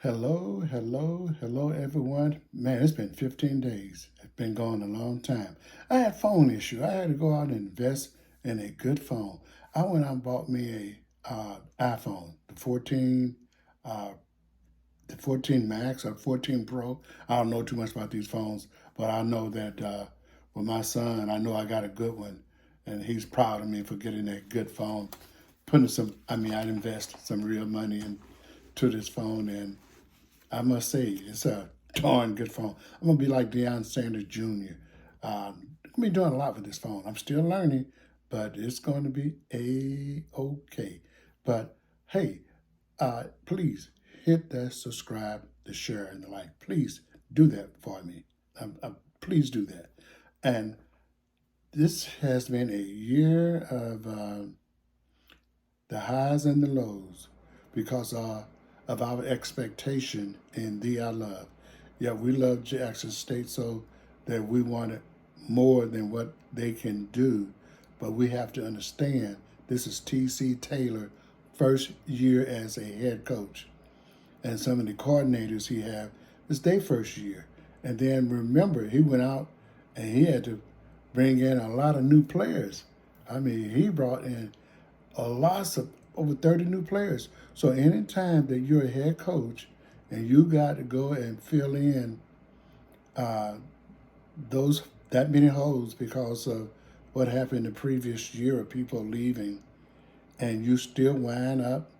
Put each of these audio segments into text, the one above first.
Hello, hello, hello, everyone. Man, it's been 15 days. It's been going a long time. I had phone issue. I had to go out and invest in a good phone. I went out and bought me a iPhone, uh, the 14 Max or 14 Pro. I don't know too much about these phones, but I know that with my son, I know I got a good one, and he's proud of me for getting that good phone. I'd invest some real money into this phone, and I must say, it's a darn good phone. I'm gonna be like Deion Sanders Jr. I'm gonna be doing a lot with this phone. I'm still learning, but it's going to be a-okay. But hey, please hit that subscribe, the share, and the like. Please do that for me. Please do that. And this has been a year of the highs and the lows because of our expectation in Thee I Love. Yeah, we love Jackson State so that we wanted more than what they can do, but we have to understand this is T.C. Taylor first year as a head coach, and some of the coordinators he have is their first year. And then remember, he went out and he had to bring in a lot of new players. I mean, he brought in a lots of over 30 new players. So anytime that you're a head coach and you got to go and fill in uh, those that many holes because of what happened the previous year of people leaving, and you still wind up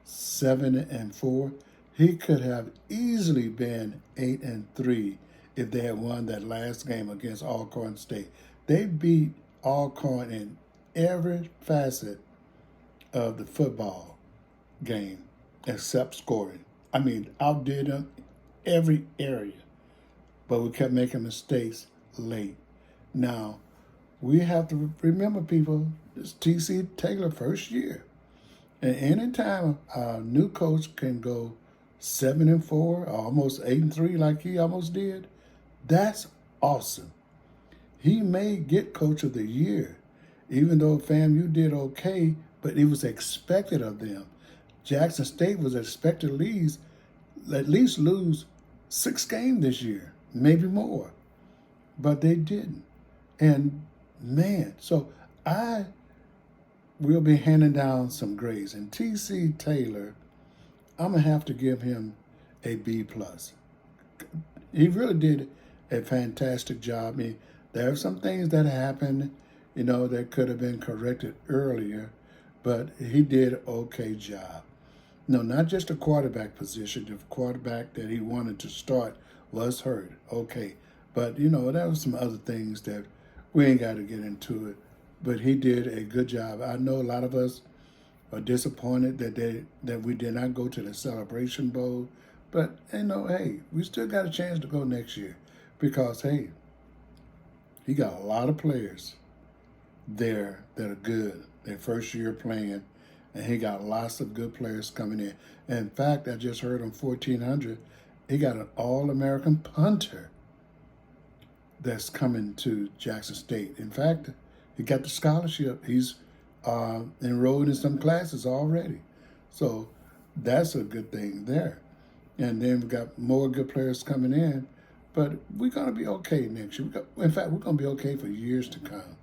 7-4, he could have easily been 8-3 if they had won that last game against Alcorn State. They beat Alcorn in every facet of the football game except scoring. I mean, outdid them every area, but we kept making mistakes late. Now, we have to remember, people, it's T.C. Taylor first year. And anytime a new coach can go 7-4, almost 8-3 like he almost did, that's awesome. He may get coach of the year, even though FAMU did okay, but it was expected of them. Jackson State was expected to at least lose 6 games this year, maybe more, but they didn't. And man, so I will be handing down some grades. And T.C. Taylor, I'm gonna have to give him a B plus. He really did a fantastic job. I mean, there are some things that happened, that could have been corrected earlier, but he did an okay job. No, not just the quarterback position. The quarterback that he wanted to start was hurt. Okay. But, there were some other things that we ain't got to get into it. But he did a good job. I know a lot of us are disappointed that we did not go to the Celebration Bowl. But, hey, we still got a chance to go next year because, hey, he got a lot of players there that are good. Their first year playing, and he got lots of good players coming in. In fact, I just heard on 1400, he got an All-American punter that's coming to Jackson State. In fact, he got the scholarship. He's enrolled in some classes already. So that's a good thing there. And then we got more good players coming in. But we're going to be okay next year. In fact, we're going to be okay for years to come.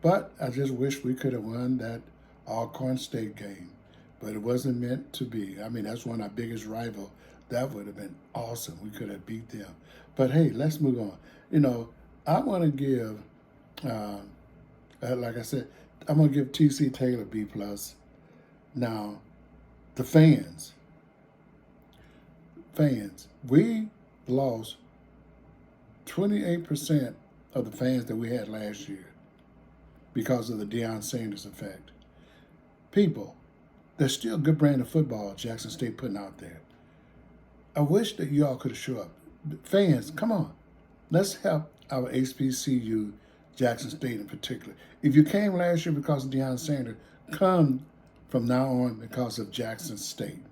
But I just wish we could have won that Alcorn State game. But it wasn't meant to be. I mean, that's one of our biggest rivals. That would have been awesome. We could have beat them. But hey, let's move on. I want to give, like I said, I'm going to give T.C. Taylor B+. Now, the fans, we lost 28% of the fans that we had last year because of the Deion Sanders effect. People, there's still a good brand of football Jackson State putting out there. I wish that y'all could show up. Fans, come on. Let's help our HBCU, Jackson State in particular. If you came last year because of Deion Sanders, come from now on because of Jackson State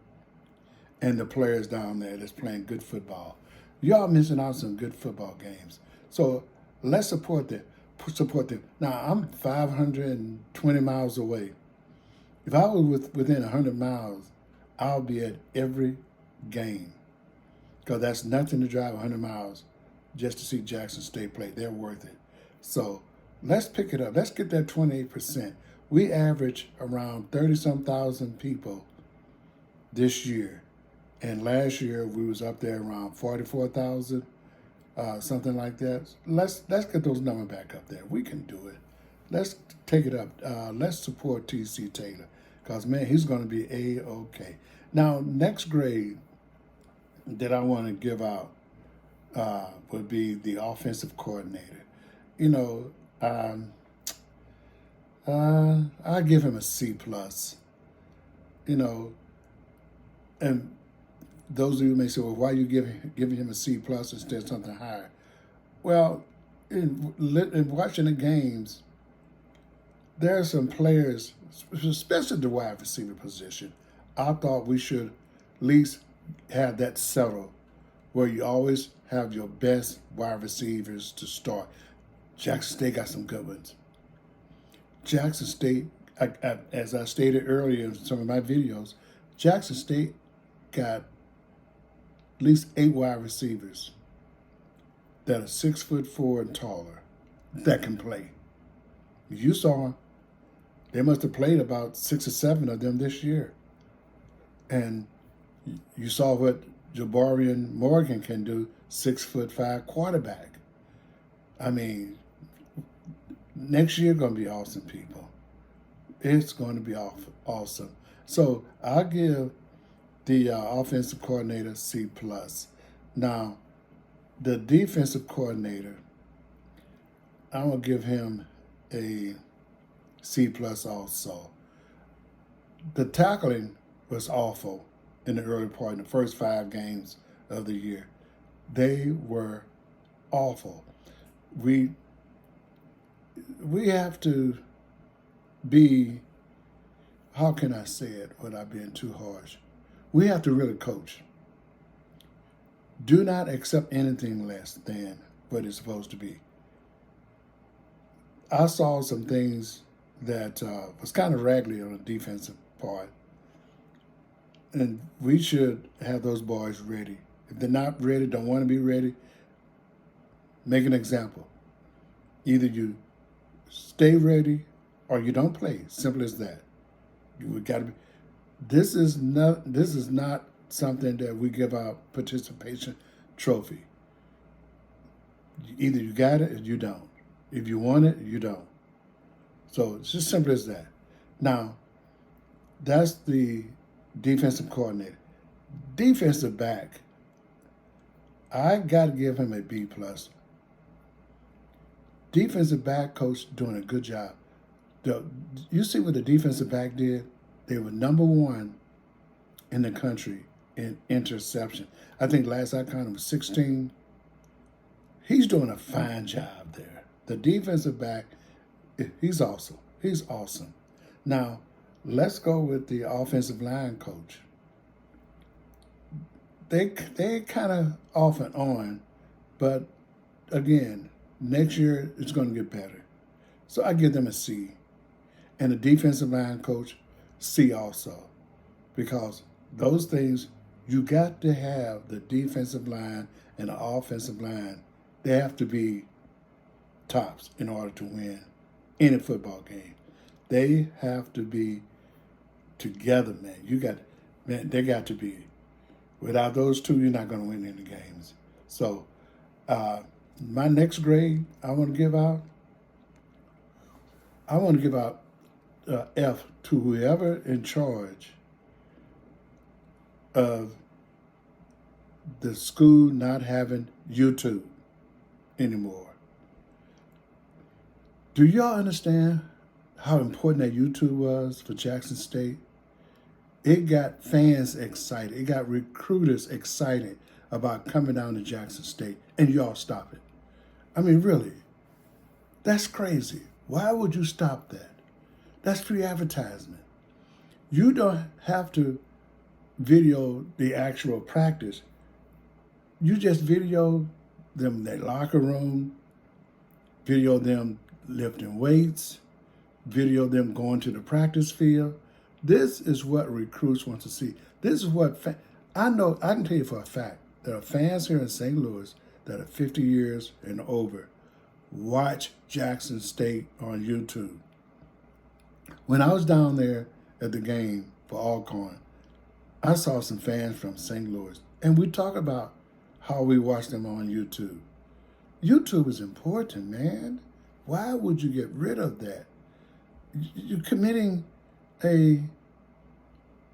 and the players down there that's playing good football. Y'all missing out on some good football games. So let's support them. Now, I'm 520 miles away. If I was within 100 miles I'll be at every game because that's nothing to drive 100 miles just to see Jackson State play. They're worth it. So let's pick it up. Let's get that 28%. We average around 30-some thousand people this year. And last year we was up there around 44,000, something like that. Let's get those numbers back up there. We can do it. Let's take it up. Let's support T.C. Taylor because, man, he's going to be A-OK. Now, next grade that I want to give out would be the offensive coordinator. You know, I give him a C+. You know, and those of you may say, well, why are you giving him a C+ instead of something higher? Well, in watching the games, there are some players, especially the wide receiver position, I thought we should at least have that settled where you always have your best wide receivers to start. Jackson State got some good ones. Jackson State, as I stated earlier in some of my videos, Jackson State got at least 8 wide receivers that are 6'4" and taller that can play. You saw them. They must have played about 6 or 7 of them this year. And you saw what Jabarian Morgan can do, 6'5" quarterback. I mean, next year going to be awesome, people. It's going to be awesome. So I'll give the offensive coordinator C+. Now, the defensive coordinator, I'm going to give him a C+ also. The tackling was awful in the early part, in the first 5 games of the year. They were awful. We have to be, how can I say it without being too harsh? We have to really coach. Do not accept anything less than what it's supposed to be. I saw some things that was kind of raggedy on the defensive part. And we should have those boys ready. If they're not ready, don't want to be ready, make an example. Either you stay ready or you don't play. Simple as that. We got to be. This is not something that we give out participation trophy. Either you got it or you don't. If you want it, you don't. So it's just simple as that. Now, that's the defensive coordinator. Defensive back, I got to give him a B+. Defensive back coach doing a good job. You see what the defensive back did? They were number 1 in the country in interception. I think last I counted was 16. He's doing a fine job there. The defensive back, he's awesome. He's awesome. Now, let's go with the offensive line coach. They kind of off and on, but again, next year it's going to get better. So I give them a C. And the defensive line coach, C also. Because those things, you got to have the defensive line and the offensive line. They have to be tops in order to win any football game. They have to be together, man. They got to be. Without those two, you're not going to win any games. So, my next grade I want to give out F to whoever in charge of the school not having YouTube anymore. Do y'all understand how important that YouTube was for Jackson State? It got fans excited. It got recruiters excited about coming down to Jackson State, and y'all stop it. I mean, really, that's crazy. Why would you stop that? That's free advertisement. You don't have to video the actual practice. You just video them in their locker room, video them lifting weights, video them going to the practice field, This is what recruits want to see. This is what I know. I can tell you for a fact there are fans here in St. Louis that are 50 years and over watch Jackson State on YouTube. When I was down there at the game for Alcorn, I saw some fans from St. Louis, and we talk about how we watch them on YouTube. YouTube is important, man. Why would you get rid of that? You're committing a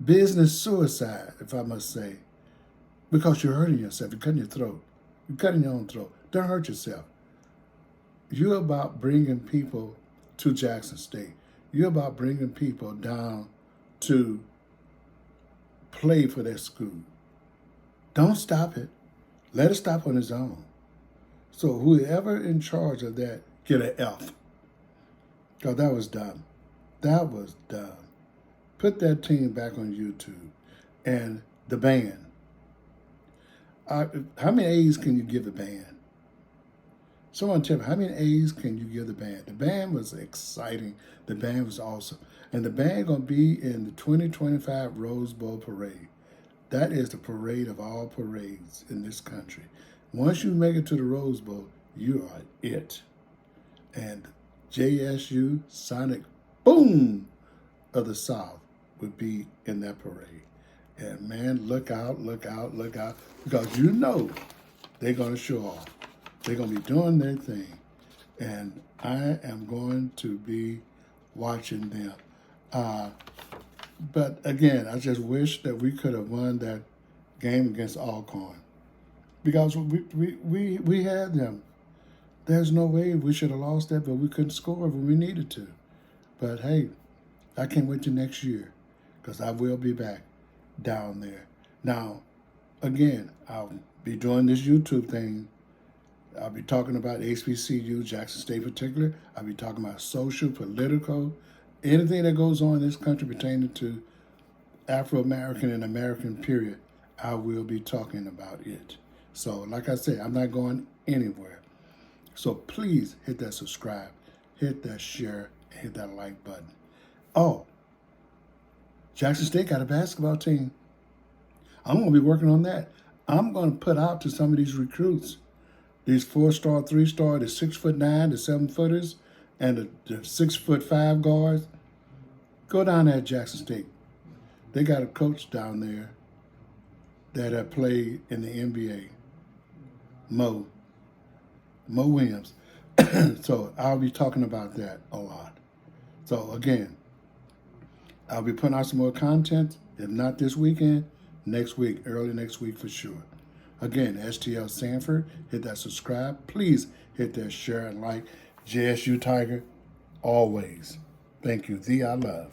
business suicide, if I must say, because you're hurting yourself. You're cutting your throat. You're cutting your own throat. Don't hurt yourself. You're about bringing people to Jackson State. You're about bringing people down to play for their school. Don't stop it. Let it stop on its own. So whoever in charge of that, get an F. Because that was dumb. That was dumb. Put that team back on YouTube. And the band. How many A's can you give the band? Someone tell me, how many A's can you give the band? The band was exciting. The band was awesome. And the band going to be in the 2025 Rose Bowl Parade. That is the parade of all parades in this country. Once you make it to the Rose Bowl, you are it. And JSU, Sonic Boom of the South would be in that parade. And man, look out, look out, look out. Because you know they're going to show off. They're going to be doing their thing. And I am going to be watching them. But again, I just wish that we could have won that game against Alcorn. Because we had them. There's no way we should have lost that, but we couldn't score when we needed to. But hey, I can't wait till next year because I will be back down there. Now, again, I'll be doing this YouTube thing. I'll be talking about HBCU, Jackson State in particular. I'll be talking about social, political, anything that goes on in this country pertaining to Afro-American and American period. I will be talking about it. So, like I said, I'm not going anywhere. So please hit that subscribe, hit that share, and hit that like button. Oh, Jackson State got a basketball team. I'm going to be working on that. I'm going to put out to some of these recruits, these 4-star, 3-star, the 6'9", the 7-footers, and the 6'5" guards. Go down there at Jackson State. They got a coach down there that have played in the NBA, Mo Williams. So I'll be talking about that a lot. So again, I'll be putting out some more content. If not this weekend, next week, early next week for sure. Again, STL Sanford, hit that subscribe. Please hit that share and like. JSU Tiger, always. Thank you. Thee I love.